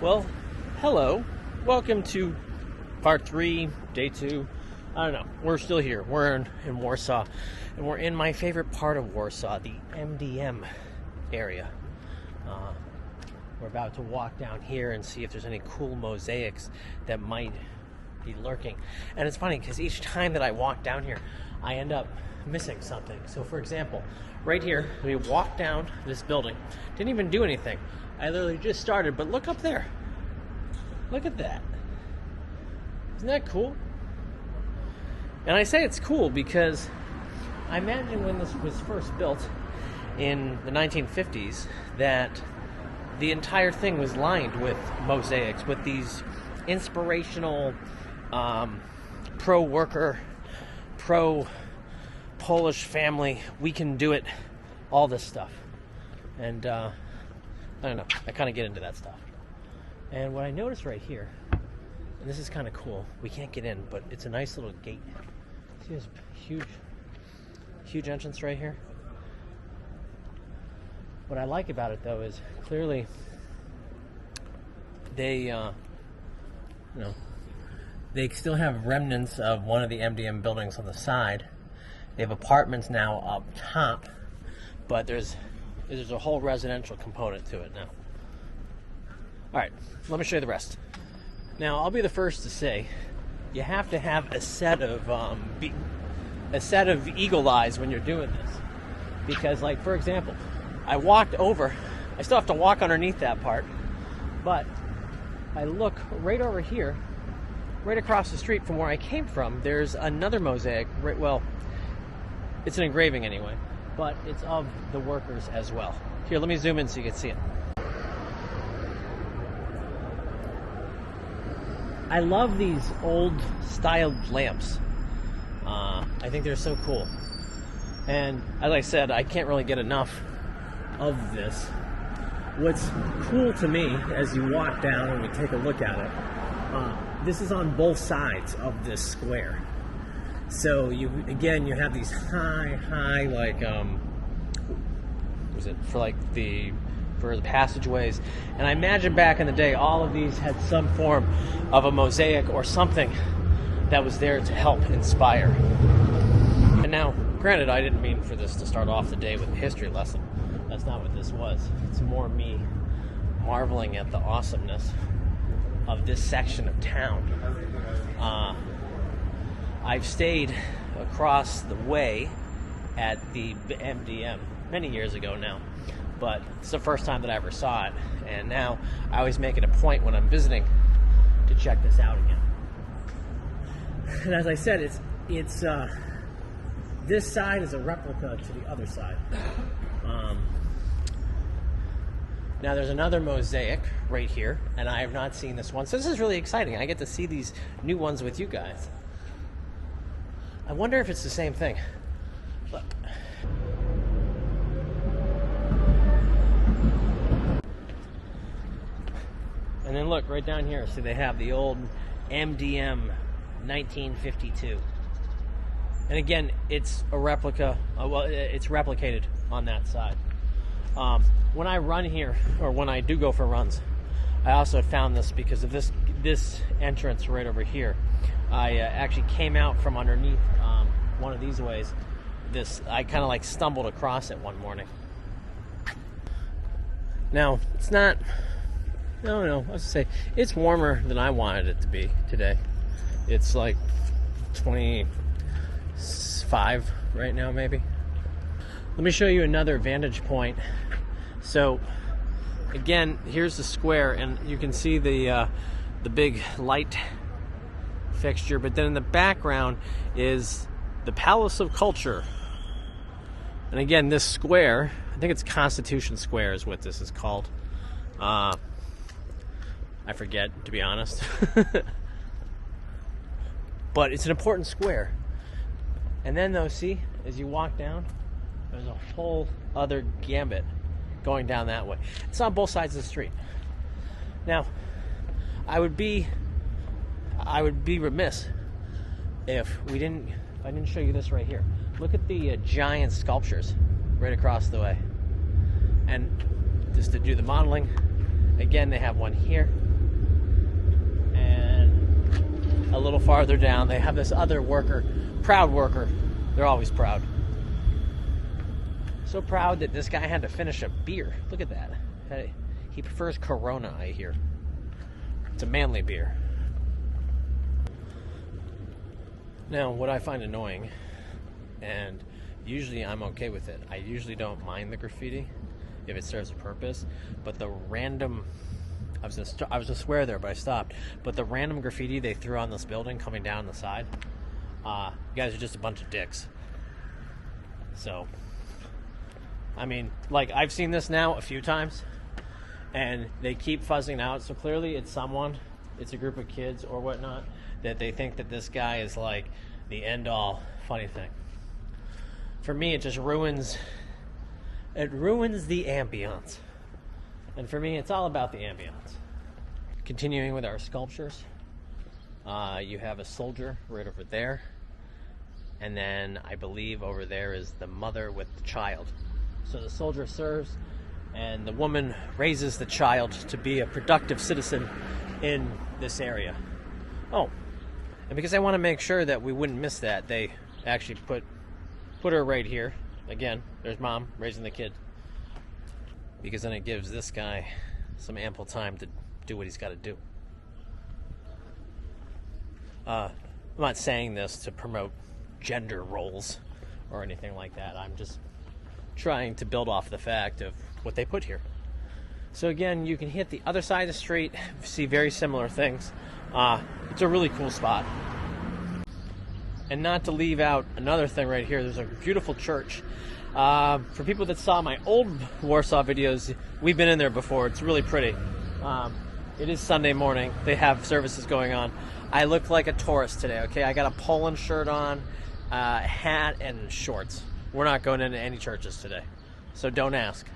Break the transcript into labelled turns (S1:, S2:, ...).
S1: Well, hello. Welcome to part 3, day 2. I don't know. We're still here. We're in Warsaw. And we're in my favorite part of Warsaw, the MDM area. We're about to walk down here and see if there's any cool mosaics that might be lurking. And it's funny because each time that I walk down here, I end up missing something. So for example, right here, we walked down this building. Didn't even do anything. I literally just started, but look up there. Look at that. Isn't that cool? And I say it's cool because I imagine when this was first built in the 1950s that the entire thing was lined with mosaics, with these inspirational pro-worker, pro-Polish family, we can do it, all this stuff. And I don't know, I kind of get into that stuff. And what I noticed right here, and this is kind of cool, we can't get in, but it's a nice little gate. See this huge entrance right here? What I like about it though is clearly they, they still have remnants of one of the MDM buildings on the side. They have apartments now up top, but there's a whole residential component to it now. All right, let me show you the rest. Now, I'll be the first to say, you have to have a set of eagle eyes when you're doing this, because, like, for example, I walked over. I still have to walk underneath that part, but I look right over here, right across the street from where I came from. There's another mosaic. Well, it's an engraving anyway, but it's of the workers as well. Here, let me zoom in so you can see it. I love these old styled lamps. I think they're so cool. And as I said, I can't really get enough of this. What's cool to me as you walk down and we take a look at it, this is on both sides of this square. So you have these high like for the passageways, and I imagine back in the day all of these had some form of a mosaic or something that was there to help inspire. And now, granted, I didn't mean for this to start off the day with a history lesson. That's not what this was. It's more me marveling at the awesomeness of this section of town. I've stayed across the way at the MDM many years ago now, but it's the first time that I ever saw it, and now I always make it a point when I'm visiting to check this out again. And as I said, it's this side is a replica to the other side. Now there's another mosaic right here, and I have not seen this one, so this is really exciting. I get to see these new ones with you guys. I wonder if it's the same thing. Look. And then look, right down here, see they have the old MDM 1952. And again, it's a replica, it's replicated on that side. When I run here, or when I do go for runs, I also found this because of this entrance right over here. I actually came out from underneath one of these ways. I kind of like stumbled across it one morning. Now, it's not, no, I was gonna say, it's warmer than I wanted it to be today. It's like 25 right now, maybe. Let me show you another vantage point. So, again, here's the square, and you can see the big light fixture, but then in the background is the Palace of Culture. And again, this square, I think it's Constitution Square is what this is called. I forget, to be honest. But it's an important square. And then though, see, as you walk down, there's a whole other gambit going down that way. It's on both sides of the street. Now, I would be remiss if I didn't show you this right here. Look at the giant sculptures right across the way. And just to do the modeling, again, they have one here, a little farther down, they have this other worker, proud worker. They're always proud. So proud that this guy had to finish a beer. Look at that. Hey, he prefers Corona, I hear. It's a manly beer. Now, what I find annoying, and usually I'm okay with it, I usually don't mind the graffiti if it serves a purpose, but the random, I was gonna swear there, but I stopped, but the random graffiti they threw on this building coming down the side, you guys are just a bunch of dicks. So, I mean, like, I've seen this now a few times, and they keep fuzzing out, so clearly it's someone, it's a group of kids or whatnot, that they think that this guy is like the end-all funny thing. For me, it just ruins the ambiance. And for me, it's all about the ambiance. Continuing with our sculptures, you have a soldier right over there, and then I believe over there is the mother with the child. So the soldier serves, and the woman raises the child to be a productive citizen in this area. Oh, and because I want to make sure that we wouldn't miss that, they actually put her right here. Again, there's mom raising the kid. Because then it gives this guy some ample time to do what he's got to do. I'm not saying this to promote gender roles or anything like that. I'm just trying to build off the fact of what they put here. So again, you can hit the other side of the street, see very similar things. It's a really cool spot. And not to leave out another thing right here, there's a beautiful church. For people that saw my old Warsaw videos, we've been in there before. It's really pretty. It is Sunday morning. They have services going on. I look like a tourist today, okay? I got a Poland shirt on, hat, and shorts. We're not going into any churches today, so don't ask.